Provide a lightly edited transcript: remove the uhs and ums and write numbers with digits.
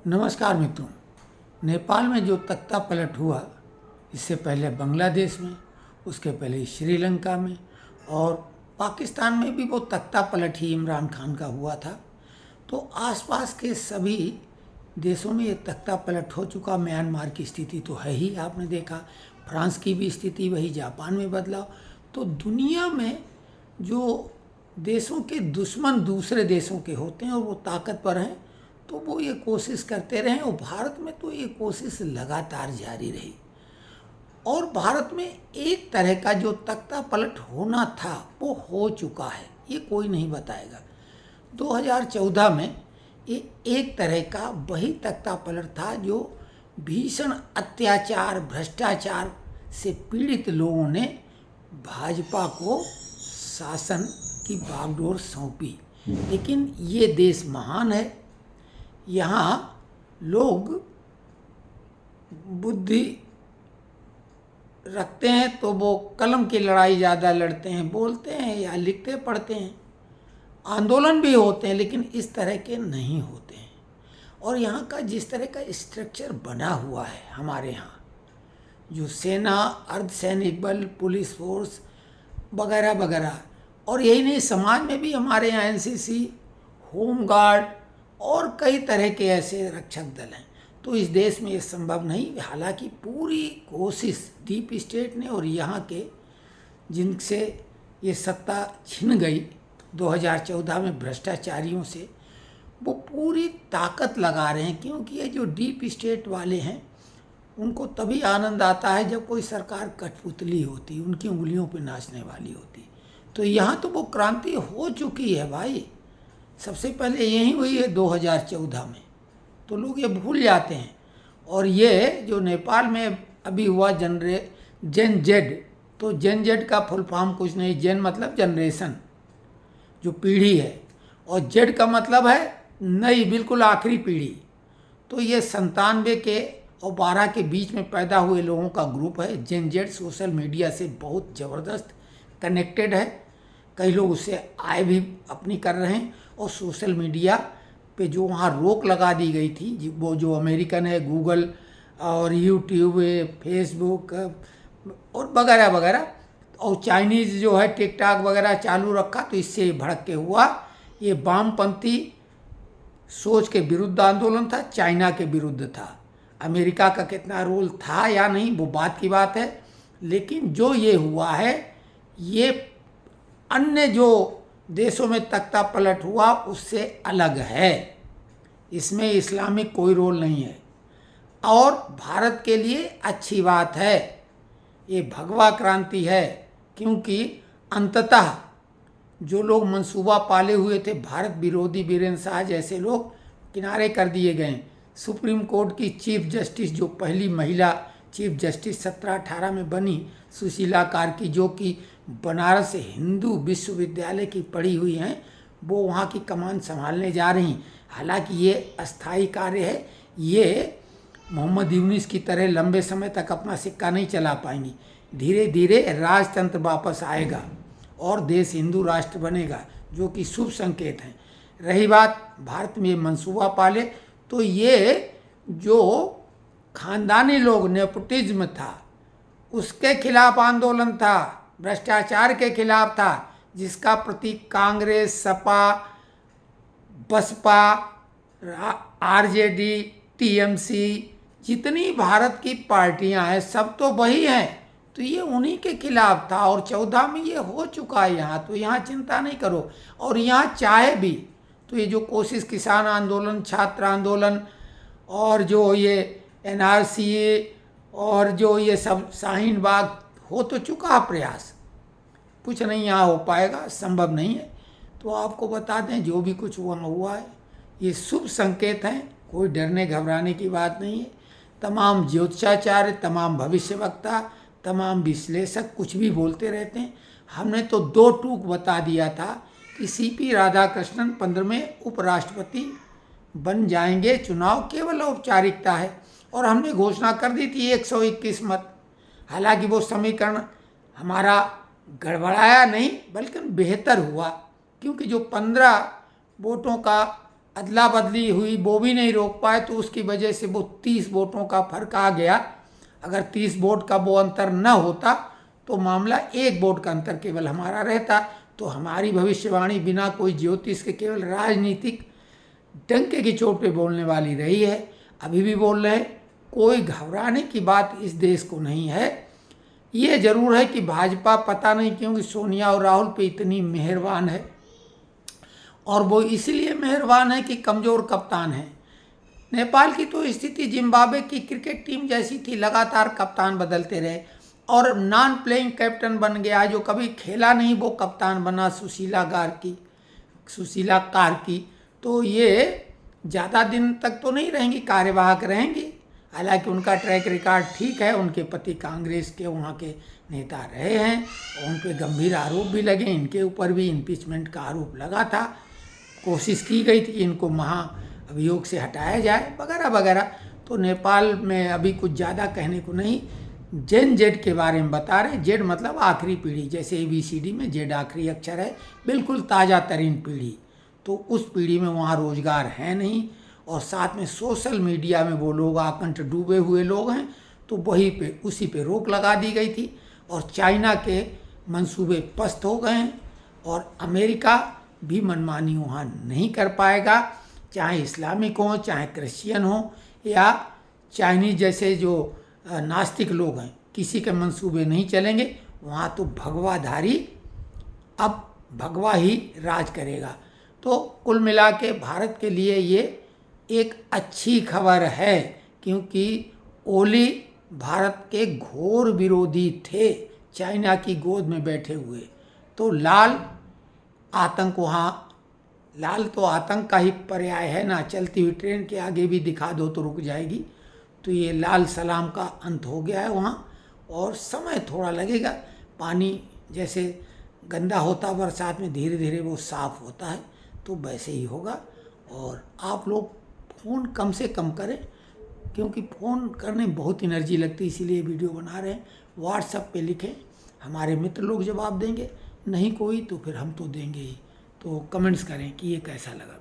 नमस्कार मित्रों। नेपाल में जो तख्ता पलट हुआ, इससे पहले बांग्लादेश में, उसके पहले श्रीलंका में और पाकिस्तान में भी वो तख्ता पलट ही इमरान खान का हुआ था। तो आसपास के सभी देशों में ये तख्ता पलट हो चुका। म्यांमार की स्थिति तो है ही, आपने देखा। फ्रांस की भी स्थिति वही, जापान में बदलाव। तो दुनिया में जो देशों के दुश्मन दूसरे देशों के होते हैं और वो ताकतवर हैं, तो वो ये कोशिश करते रहे। और भारत में तो ये कोशिश लगातार जारी रही। और भारत में एक तरह का जो तख्ता पलट होना था वो हो चुका है, ये कोई नहीं बताएगा। 2014 में ये एक तरह का वही तख्ता पलट था जो भीषण अत्याचार, भ्रष्टाचार से पीड़ित लोगों ने भाजपा को शासन की बागडोर सौंपी। लेकिन ये देश महान है, यहाँ लोग बुद्धि रखते हैं तो वो कलम की लड़ाई ज़्यादा लड़ते हैं, बोलते हैं या लिखते पढ़ते हैं। आंदोलन भी होते हैं लेकिन इस तरह के नहीं होते हैं। और यहाँ का जिस तरह का स्ट्रक्चर बना हुआ है हमारे यहाँ, जो सेना, अर्धसैनिक बल, पुलिस फोर्स वगैरह वगैरह, और यही नहीं, समाज में भी हमारे यहाँ एनसीसी, होम गार्ड और कई तरह के ऐसे रक्षक दल हैं। तो इस देश में ये संभव नहीं। हालांकि पूरी कोशिश डीप स्टेट ने और यहाँ के जिनसे ये सत्ता छिन गई 2014 में भ्रष्टाचारियों से, वो पूरी ताकत लगा रहे हैं। क्योंकि ये जो डीप स्टेट वाले हैं, उनको तभी आनंद आता है जब कोई सरकार कठपुतली होती, उनकी उंगलियों पे नाचने वाली होती। तो यहाँ तो वो क्रांति हो चुकी है भाई। सबसे पहले यही हुई है 2014 में, तो लोग ये भूल जाते हैं। और ये जो नेपाल में अभी हुआ जेन जेड, तो जेन जेड का फुल फॉर्म कुछ नहीं। जेन मतलब जनरेशन, जो पीढ़ी है, और जेड का मतलब है नई, बिल्कुल आखिरी पीढ़ी। तो ये 97 के और 12 के बीच में पैदा हुए लोगों का ग्रुप है। जेन जेड सोशल मीडिया से बहुत ज़बरदस्त कनेक्टेड है। कई लोग उससे आय भी अपनी कर रहे हैं। और सोशल मीडिया पे जो वहाँ रोक लगा दी गई थी, वो जो अमेरिकन है, गूगल और यूट्यूब, फेसबुक और वगैरह वगैरह, और चाइनीज़ जो है टिकटॉक वगैरह चालू रखा, तो इससे भड़क के हुआ। ये वामपंथी सोच के विरुद्ध आंदोलन था, चाइना के विरुद्ध था। अमेरिका का कितना रोल था या नहीं, वो बात की बात है। लेकिन जो ये हुआ है, ये अन्य जो देशों में तख्ता पलट हुआ उससे अलग है। इसमें इस्लामिक कोई रोल नहीं है और भारत के लिए अच्छी बात है। ये भगवा क्रांति है, क्योंकि अंततः जो लोग मंसूबा पाले हुए थे, भारत विरोधी वीरेंद्र शाह जैसे लोग किनारे कर दिए गए। सुप्रीम कोर्ट की चीफ जस्टिस, जो पहली महिला चीफ जस्टिस 1718 में बनी, सुशीला कार्की, जो कि बनारस हिंदू विश्वविद्यालय की पढ़ी हुई हैं, वो वहाँ की कमान संभालने जा रही। हालांकि ये अस्थाई कार्य है, ये मोहम्मद यूनिस की तरह लंबे समय तक अपना सिक्का नहीं चला पाएंगी। धीरे धीरे राजतंत्र वापस आएगा और देश हिंदू राष्ट्र बनेगा, जो कि शुभ संकेत हैं। रही बात भारत में मंसूबा पाले, तो ये जो खानदानी लोग, नेपोटिज्म था, उसके खिलाफ आंदोलन था, भ्रष्टाचार के खिलाफ था, जिसका प्रतीक कांग्रेस, सपा, बसपा, आरजेडी, टीएमसी, जितनी भारत की पार्टियां हैं, सब तो वही हैं। तो ये उन्हीं के खिलाफ था और 14 में ये हो चुका है यहाँ। तो यहाँ चिंता नहीं करो। और यहाँ चाहे भी तो ये जो कोशिश, किसान आंदोलन, छात्र आंदोलन और जो ये एनआरसी और जो ये सब शाहीन बाग, हो तो चुका प्रयास, कुछ नहीं यहाँ हो पाएगा, संभव नहीं है। तो आपको बता दें, जो भी कुछ हुआ है, ये शुभ संकेत हैं, कोई डरने घबराने की बात नहीं है। तमाम ज्योतिषाचार्य, तमाम भविष्यवक्ता, तमाम विश्लेषक कुछ भी बोलते रहते हैं। हमने तो 2 टूक बता दिया था कि सीपी राधाकृष्णन 15वें उपराष्ट्रपति बन जाएंगे, चुनाव केवल औपचारिकता है। और हमने घोषणा कर दी थी 121 मत। हालांकि वो समीकरण हमारा गड़बड़ाया नहीं, बल्कि बेहतर हुआ, क्योंकि जो 15 वोटों का अदला बदली हुई वो भी नहीं रोक पाए, तो उसकी वजह से वो 30 वोटों का फर्क आ गया। अगर 30 वोट का वो अंतर न होता तो मामला 1 वोट का अंतर केवल हमारा रहता। तो हमारी भविष्यवाणी बिना कोई ज्योतिष के केवल राजनीतिक डंके की चोट पे बोलने वाली रही है। अभी भी बोल रहे हैं, कोई घबराने की बात इस देश को नहीं है। ये जरूर है कि भाजपा पता नहीं क्यों सोनिया और राहुल पे इतनी मेहरबान है, और वो इसलिए मेहरबान है कि कमज़ोर कप्तान है। नेपाल की तो स्थिति जिम्बाब्वे की क्रिकेट टीम जैसी थी, लगातार कप्तान बदलते रहे और नॉन प्लेइंग कैप्टन बन गया। जो कभी खेला नहीं वो कप्तान बना, सुशीला कार्की। तो ये ज़्यादा दिन तक तो नहीं रहेंगी, कार्यवाहक रहेंगी। हालांकि उनका ट्रैक रिकॉर्ड ठीक है, उनके पति कांग्रेस के वहाँ के नेता रहे हैं, उन पर गंभीर आरोप भी लगे, इनके ऊपर भी इम्पीचमेंट का आरोप लगा था। कोशिश की गई थी इनको महाअभियोग से हटाया जाए वगैरह वगैरह। तो नेपाल में अभी कुछ ज़्यादा कहने को नहीं। जेन जेड के बारे में बता रहे हैं। जेड मतलब आखिरी पीढ़ी, जैसे ABCD में जेड आखिरी अक्षर है, बिल्कुल ताज़ा तरीन पीढ़ी। तो उस पीढ़ी में वहाँ रोजगार है नहीं, और साथ में सोशल मीडिया में वो लोग आकंठ डूबे हुए लोग हैं। तो वही पे उसी पे रोक लगा दी गई थी, और चाइना के मंसूबे पस्त हो गए हैं, और अमेरिका भी मनमानी वहाँ नहीं कर पाएगा। चाहे इस्लामिक हो, चाहे क्रिश्चियन हो, या चाइनीज जैसे जो नास्तिक लोग हैं, किसी के मंसूबे नहीं चलेंगे वहाँ। तो भगवाधारी अब भगवा ही राज करेगा। तो कुल मिला के भारत के लिए ये एक अच्छी खबर है, क्योंकि ओली भारत के घोर विरोधी थे, चाइना की गोद में बैठे हुए। तो लाल आतंक वहाँ, लाल तो आतंक का ही पर्याय है ना, चलती हुई ट्रेन के आगे भी दिखा दो तो रुक जाएगी। तो ये लाल सलाम का अंत हो गया है वहाँ, और समय थोड़ा लगेगा। पानी जैसे गंदा होता बरसात में, धीरे धीरे वो साफ़ होता है, तो वैसे ही होगा। और आप लोग फ़ोन कम से कम करें, क्योंकि फ़ोन करने में बहुत एनर्जी लगती है, इसीलिए वीडियो बना रहे हैं। व्हाट्सएप पे लिखें, हमारे मित्र लोग जवाब देंगे, नहीं कोई तो फिर हम तो देंगे ही। तो कमेंट्स करें कि ये कैसा लगा।